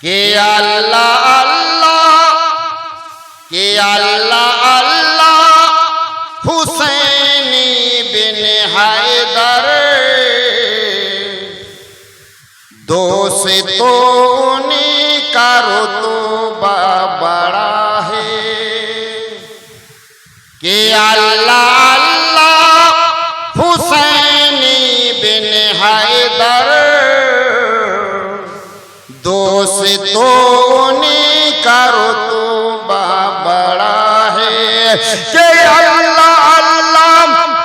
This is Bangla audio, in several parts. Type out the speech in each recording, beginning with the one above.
के अल्लाह अल्लाह के अल्लाह अल्लाह हुसैनी बिन हैदर दोस्त तो उन्हीं का रुतबा बड़ा है के अल्लाह अल्लाह हुसैनी बिन हैदर दोस्त तो उन्हीं का रुतबा बड़ा है के अल्लाह अल्लाह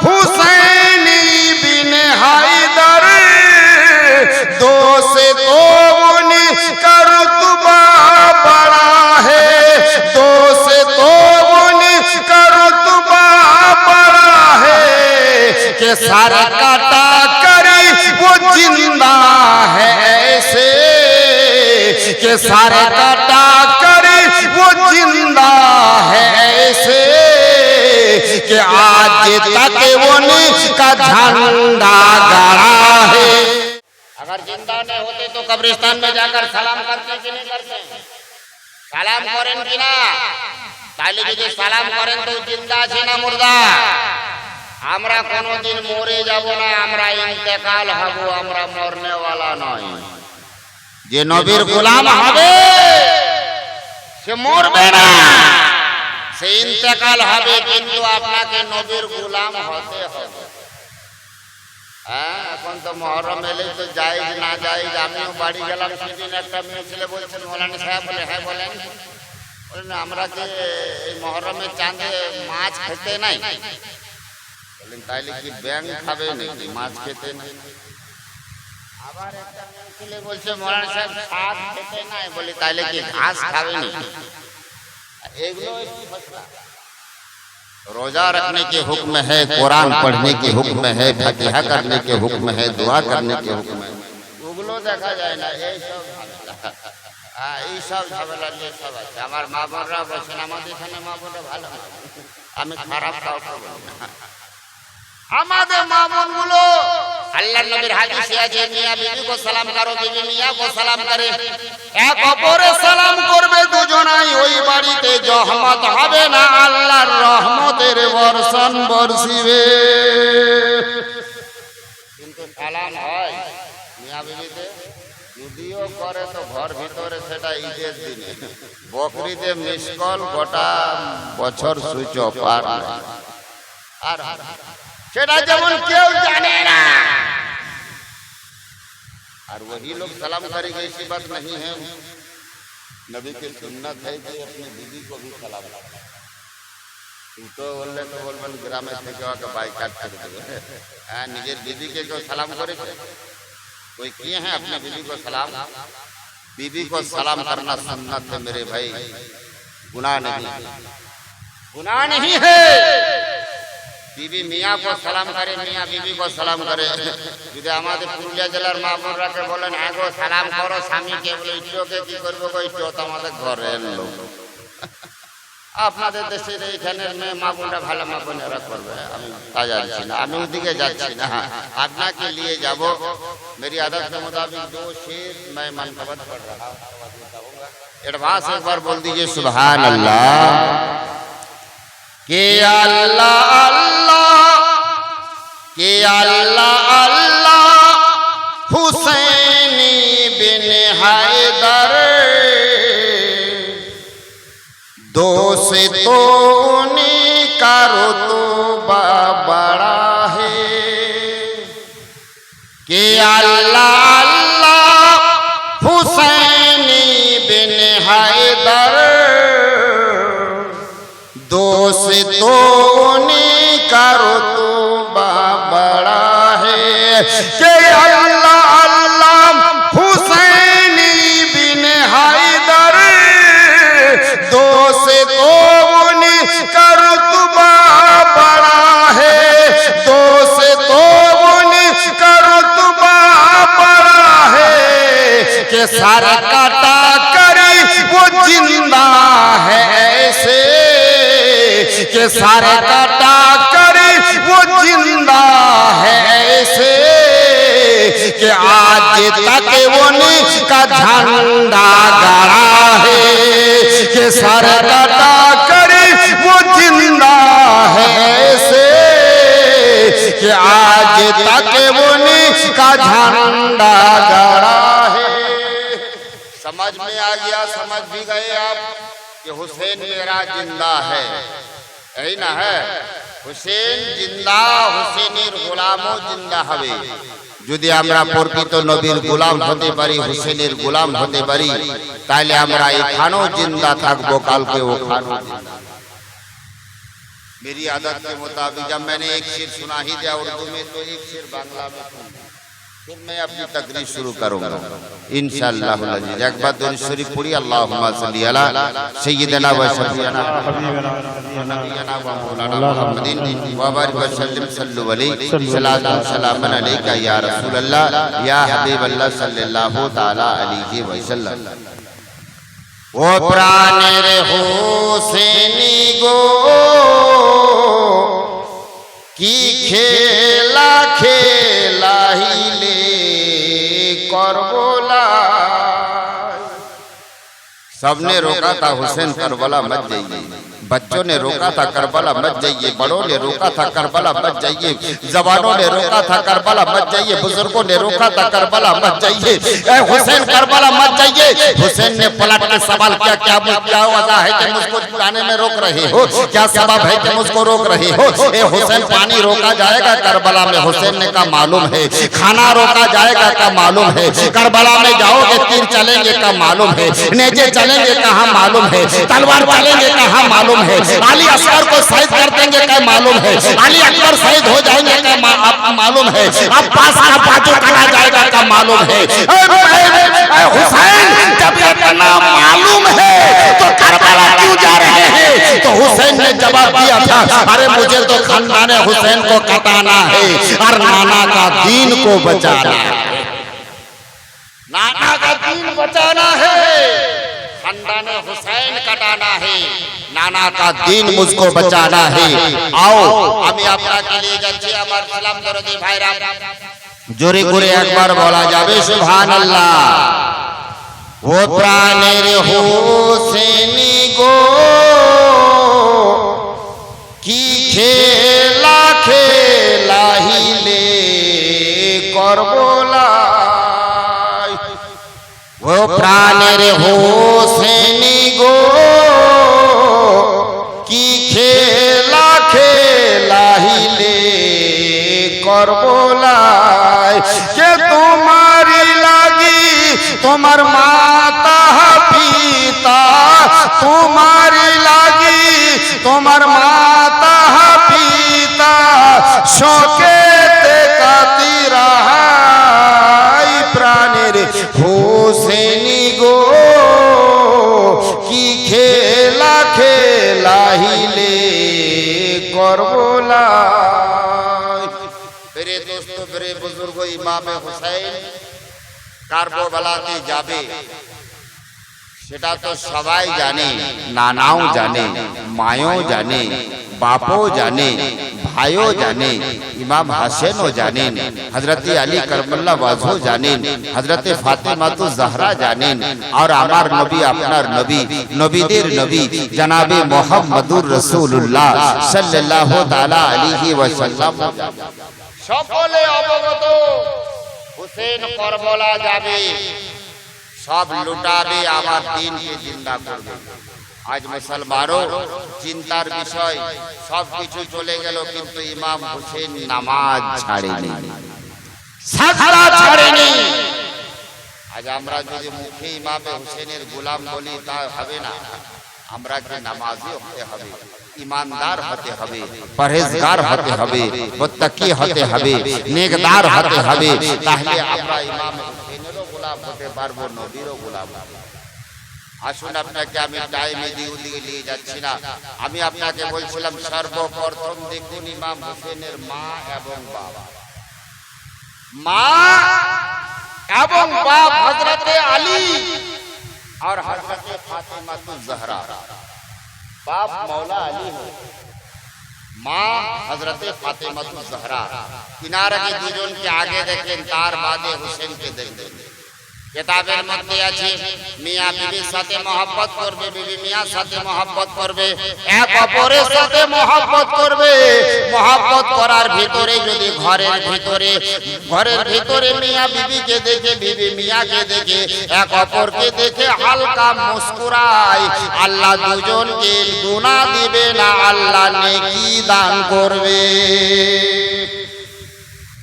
हुसैनी बिन हैदर दोस्त तो उन्हीं का रुतबा बड़ा है दोस्त तो उन्हीं का रुतबा बड़ा है के सारा काटा करी वो जिंदा है ऐसे के सारे काटा करी वो जिंदा है ऐसे कि आज तक उन्हीं का झंडा गड़ा है। अगर जिंदा नहीं होते तो कब्रिस्तान में जाकर सलाम करते कि नहीं करते? सलाम करें कि ना? ताली যদি সালাম করেন তো জিন্দা আছে না মুর্দা? আমরা কোনোদিন মরে যাব না, আমরা ইন্তেকাল হব, আমরা মরনে वाला নয়। যে নবীর গোলাম হবে সে মরবে না, সে ইন্তেকাল হবে, কিন্তু আপনাকে নবীর গোলাম হতে হবে। হ্যাঁ, এখন তো মহরম এলেই তো জায়েজ না জায়েজ। আমিও বাড়ি গেলাম, সেদিন একটা মেয়ে ছেলে বলছেন মৌলানা সাহেব, বলে হ্যাঁ বলেন, বলেন আমরা যে এই মহরমের চাঁদে মাছ খেতে নাই, বলেন তাইলে কি ব্যাঙ খাবে নাকি মাছ খেতে নাই? আবার একটা মেয়ে ছেলে বলছে মৌলানা সাহেব শাক খেতে নাই, বলি তাইলে কি ঘাস খাবে নাকি? এগুলো रोजा रखने के हुक्म है, कुरान पढ़ने के हुक्म है, फातिहा करने के हुक्म है, दुआ करने के हुक्म है। ওগুলো দেখা যায় না, এই সব ঝামেলা নিয়ে সব আছে। আমার মা বোনরা বলছেন আমাদের এখানে মা বোনরা ভালো, আমি খারাপ কাউকে বলি না। আমাদের মা বোনগুলো আল্লাহর নবীর হাদিসে আছে মিয়াঁ বিবি को সালাম করো, বিবি মিয়াঁ को সালাম করে, এক অপরে সালাম করবে, দুজনাই ওই বাড়িতে রহমত হবে না, আল্লাহর রহমতের বর্ষণ বর্ষিবে। কিন্তু সালাম হয় মিয়াঁ বিবিতে, যদিও করে তো ঘর ভিতরে, সেটা ঈদের দিনে, বকরিতে মিস কল গোটা বছর সুইচ অফ আর সেটা যেমন কেউ জানে না। और वही लोग सलाम करेंगे, ऐसी बात नहीं है। नबी की सुन्नत है कि अपनी बीवी को भी सलाम करें। तो बोलले तो बोलबेन ग्रामे থেকে ওকে বাইকাট করে দেবে। হ্যাঁ, নিজের बीवी को सलाम করেছে, कोई किए हैं अपने बीवी को सलाम? बीवी को सलाम करना सुन्नत है मेरे भाई, गुनाह नहीं है। बीवी मियाँ को सलाम करे, मियाँ बीवी को सलाम करे। যদি আমাদের পুরুলিয়া জেলার মা বোনরাকে বলেন হ্যাঁ গো সালাম করো স্বামীকে, বলে ইটোকে কি করবো গো, ইটো তো আমাদের ঘরের লোক। আপনাদের দেশের এইখানের মেয়ে মা বোনরা ভালো মা বোনেরা করবে, আমি তা জানছি না, আমি ওদিকে যাচ্ছি না। আপনাকে নিয়ে যাব। मेरी आदत के मुताबिक 2 शेर मैं मनकबत पढ़ रहा हूँ, एडवांस एक बार बोल दीजिए सुभान अल्लाह। के अल्लाह अल्लाह के अल्लाह अल्लाह हुसैनी बिन हैदर दोस्त तो उन्हीं का रुतबा बड़ा है के अल्लाह अल्लाह हुसैनी बिन हैदर दोस्त तो उन्हीं का रुतबा बड़ा है के अल्लाह अल्लाह हुसैनी बिन हैदर दोस्त तो उन्हीं का रुतबा बड़ा है दोस्त तो उन्हीं का रुतबा बड़ा है के सारा काटा करी वो जिंदा है ऐसे के सारे काटा करी वो जिंदा है ऐसे कि आज तक उन्हीं का झंडा समझ में आ गया, समझ भी गए आप कि हुसैन मेरा जिंदा है, यही ना है। हुसैन जिंदा, हुसैনের গোলামও জিন্দা হবে। যদি আমরা প্রকৃত নবীর গোলাম হতে পারি, হুসেনের গোলাম হতে পারি, তাহলে আমরা এখানেও জিন্দা থাকবো, কালকে ওখানেও জিন্দা। मेरी आदत के मुताबिक जब मैंने एक शेर सुना ही दिया उर्दू में, तो एक शेर बांग्ला में सुन, फिर मैं अपनी तकरीर शुरू करूंगा इंशाअल्लाह। एक बार दुरूद शरीफ पढ़ी, अल्लाहुम्मा सल्ली अला सय्यिदना व शफीना नबीना व मौलाना मुहम्मदिन व बारिक व सल्लिम सल्लु अलैहि सलातु व सलामन अलैका या रसूलल्लाह या हबीबल्लाह सल्लल्लाहु ताला अलैहि वसल्लम। ओ प्राणेर হোসেনি গো কি খেলা খেলাইলে करबला। सबने रोका था हुसैन करबला मत जाइए, बच्चों ने रोका था करबला मत जाइए, बड़ों ने रोका था करबला मत जाइए, जवानों ने रोका था करबला मत जाइए, बुजुर्गों ने रोका था करबला मत जाइए, हुसैन करबला मत जाइए। हुसैन ने पलट के सवाल किया, क्या वजह है कि मुझको जाने में रोक रहे हो, क्या सबब है कि मुझको रोक रहे हो? ए हुसैन, पानी रोका जाएगा करबला में, हुसैन ने कहा मालूम है। खाना रोका जाएगा का मालूम है, करबला में जाओगे तीर चलेंगे का मालूम है, नेजे चलेंगे कहाँ मालूम है, तलवार चलेंगे कहाँ मालूम है, अली असगर को शहीद कर देंगे क्या मालूम है, अली अकबर शहीद हो जाएंगे क्या मालूम है, अब्बास का बाजू काटा जाएगा क्या मालूम है। हुसैन, जब इतना मालूम है तो करबला क्यों जा रहे हैं? तो हुसैन ने जवाब दिया था, अरे मुझे तो खानदान हुसैन को कटाना है और नाना का दीन को बचाना है, नाना का दीन बचाना है, खानदान हुसैन कटाना है, नाना का दीन मुझको बचाना है। आओ আমি আপনাকে নিয়ে যাচ্ছি আমার সালাম দরদি ভাইরা, জোরে করে একবার বলা যাবে সুবহানাল্লাহ। ও প্রাণের হোসেনি গো কি খেলা খেলাইলে করবলা। ও প্রাণের হোসেনি গো কি খেলা খেলাইলে করবলায়, কে তোমারি লাগি তোমার মাতা পিতা, তোমারি লাগি তোমার মাতা পিতা শোকেতে কাতিরাই। প্রাণের হোসেনি গো কি খেলা খেলাইলে করবলা। मेरे दोस्तों, मेरे बुजुर्गों, इमाम हुसैन কারবালাতে যাবে সেটা তো সবাই জানে, নানাও জানে, মায়ও জানে, বাপও জানে, ভাইও জানে, ইমাম হাসেনও জানেন, হযরতে আলী করবলা ওয়াজও জানেন, হযরতে ফাতেমা তো জাহরা জানেন, আর আমার নবী আপনার নবী, নবীদের নবী জনাবে মুহাম্মদুর রাসূলুল্লাহ সাল্লাল্লাহু তাআলা আলাইহি ওয়াসাল্লাম সকলে অবগত। हुसैन करबला जाबे, सब लुटाबे, आमार दीन के जिंदा करबे। आज मुसलमानों चिंतार विषय, सब किछु चले गेल, किन्तु इमाम हुसैन नामाज छाड़ेनी, साजदा छाड़ेनी। आज आमरा यदि मुखे इमाम हुसैनेर गोलाम बली ता हबे ना, आमरा के नामाजी होते हबे, ईमानदार होते हबे, परहेजगार होते हबे, मुत्तकी होते हबे, नेकदार होते हबे, ताहले আমরা ইমাম হুসেনেরও গোলাম হতে পারবো, নবীরও গোলাম। আসুন আপনাকে আমি টাইমে দিকে নিয়ে যাচ্ছি না, আমি আপনাকে বলছিলাম সর্বপ্রথম দেখুন ইমাম হুসেনের মা এবং বাবা, মা এবং বাপ হযরতে আলী और हज़रत फातिमा ज़हरा। बाप मौला अली है, माँ हज़रत फातिमा ज़हरा। किनारे के दुजोन के आगे देखें, तार बादे हुसैन के देख देंगे। কিতাবের মধ্যে আছে মিয়াঁ বিবির সাথে মহব্বত করবে, বিবি মিয়াঁর সাথে মহব্বত করবে, এক অপরের সাথে মহব্বত করবে। মহব্বত করার ভিতরে যদি ঘরের ভিতরে মিয়াঁ বিবিকে দেখে, বিবি মিয়াঁকে দেখে, এক অপরকে দেখে হালকা মুস্কুরায়, আল্লাহ দুজনকে গুনাহ দিবে না, আল্লাহ নেকি দান করবে।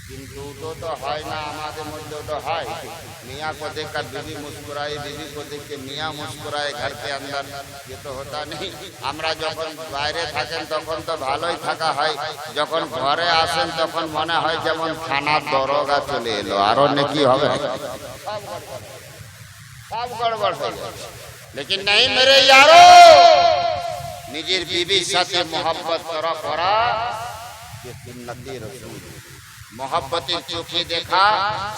কিন্তু তো হয় না, আমাদের মধ্যে তো হয় मियाँ को देखकर बीवी मुस्कुराए, बीवी को देख के मियाँ मुस्कुराए, घर के अंदर ये तो होता नहीं। আমরা যখন বাইরে থাকেন তখন তো ভালোই থাকা হয়, যখন ঘরে আসেন তখন মনে হয় যেমন থানার দরোগা চলে এলো, আরো নেকি হবে, সব গড়বড় হয়ে যাচ্ছে। लेकिन नहीं मेरे यारो, নিজের বিবির সাথে मोहब्बत করা ये सुन्नती रसूल, मोहब्बतेर चोखे देखा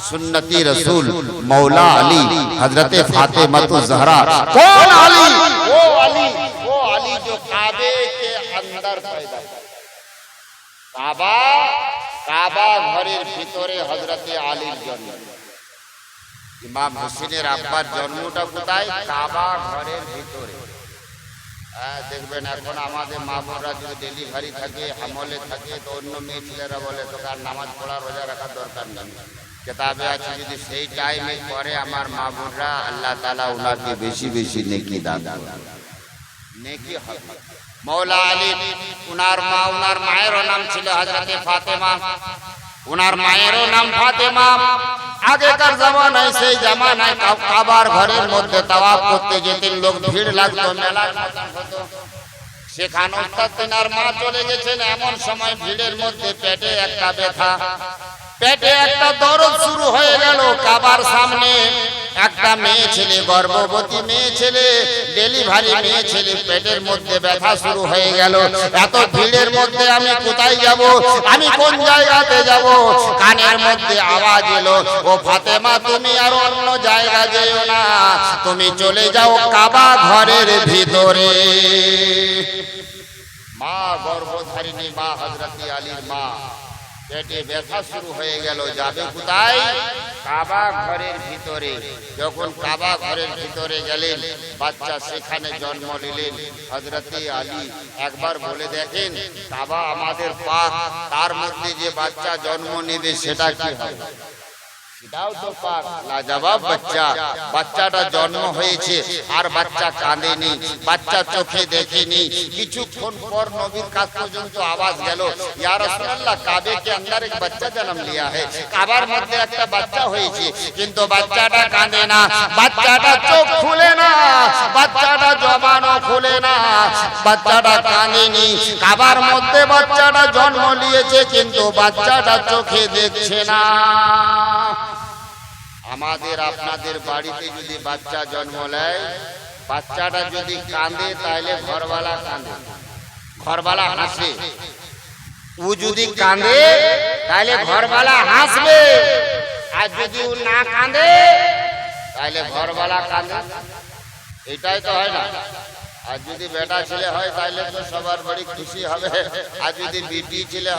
सुन्नती रसूल। मौला अली हजरत फातिमा ज़हरा, कौन अली? वो अली जो काबे के अंदर पैदा, काबा घरेर भितरे हजरत आलीर जन्म। इमाम हुसैनेर आब्বার জন্মটা কোথায়? কাবা ঘরের ভিতরে। দেখবেন এখন আমাদের মা বোনরা যদি ডেলিভারি থাকে, হামলে থাকে, তো অন্য মেয়ে ছেলেরা বলে তোকে আর নামাজ পড়া রোজা রাখার দরকার নেই। কিতাবে আছে যদি সেই টাইমে করে আমার মা বোনরা, আল্লাহ তাআলা ওনাকে বেশি বেশি নেকি দান করবে, নেকি হবে। মৌলা আলী ওনার মায়েরও নাম ছিল হযরতে ফাতেমা, ওনার মায়েরও নাম ফাতেমা। আগেকার জামানায়, সেই জামানায় কাবার ঘরের মধ্যে তাওয়াফ করতে যেতেন লোক, ভিড় লাগতো, মেলার মতন হতো। সেখানে ওস্তাদ তিনার মা চলে গেছেন, এমন সময় ভিড়ের মধ্যে পেটে একটা ব্যথা, পেটে একটা দরদ শুরু হয়ে গেল। কাবার সামনে একটা মেয়ে ছেলে, গর্ভবতী মেয়ে ছেলে, ডেলিভারি মেয়ে ছেলে, পেটের মধ্যে ব্যথা শুরু হয়ে গেল। এত ভিড়ের মধ্যে আমি কোথায় যাব, আমি কোন জায়গাতে যাব? কানের মধ্যে আওয়াজ এলো, ও ফাতেমা তুমি আর অন্য জায়গা যেও না, তুমি চলে যাও কাবা ঘরের ভিতরে। মা গর্ভধারিণী মা হযরত আলীর মা, পেটে ব্যথা শুরু হয়ে গেল, যাবে কোথায়? কাবা ঘরের ভিতরে। যখন কাবা ঘরের ভিতরে গেলেন, বাচ্চা সেখানে জন্ম নিলেন হযরত আলী। একবার বলে দেখেন, কাবা আমাদের পাক, তার মধ্যে যে বাচ্চা জন্ম নেবে সেটা কি হবে? সেটাও তো পাক। লাজবাব বাচ্চা, বাচ্চাটা জন্ম হয়েছে আর বাচ্চা কাঁদেনি, বাচ্চা চোখে দেখেনি। কিছুক্ষণ পর নবীর কাছ পর্যন্ত আওয়াজ গেল, ইয়া রাসূলুল্লাহ কাবে के अंदर एक बच्चा जन्म लिया है, কাবার মধ্যে একটা বাচ্চা হয়েছে, কিন্তু বাচ্চাটা কাঁদে না, বাচ্চাটা চোখ খুলে না, বাচ্চাটা জবানও খুলে না, বাচ্চাটা কাঁদেনি। কাবার মধ্যে বাচ্চাটা জন্ম নিয়েছে, কিন্তু বাচ্চাটা চোখে দেখছে না। আমাদের আপনাদের বাড়িতে যদি বাচ্চা জন্ম নেয়, বাচ্চাটা যদি কাঁদে তাহলে ঘরওয়ালা কাঁদে, ঘরওয়ালা হাসে। ও যদি কাঁদে তাহলে ঘরওয়ালা হাসবে, আর যদি ও না কাঁদে তাহলে ঘরওয়ালা কাঁদে। এটাই তো হয় না? আর যদি বেটা ছেলে হয় তাহলে তো সবার বড় খুশি হবে, আর যদি বিটি ছেলে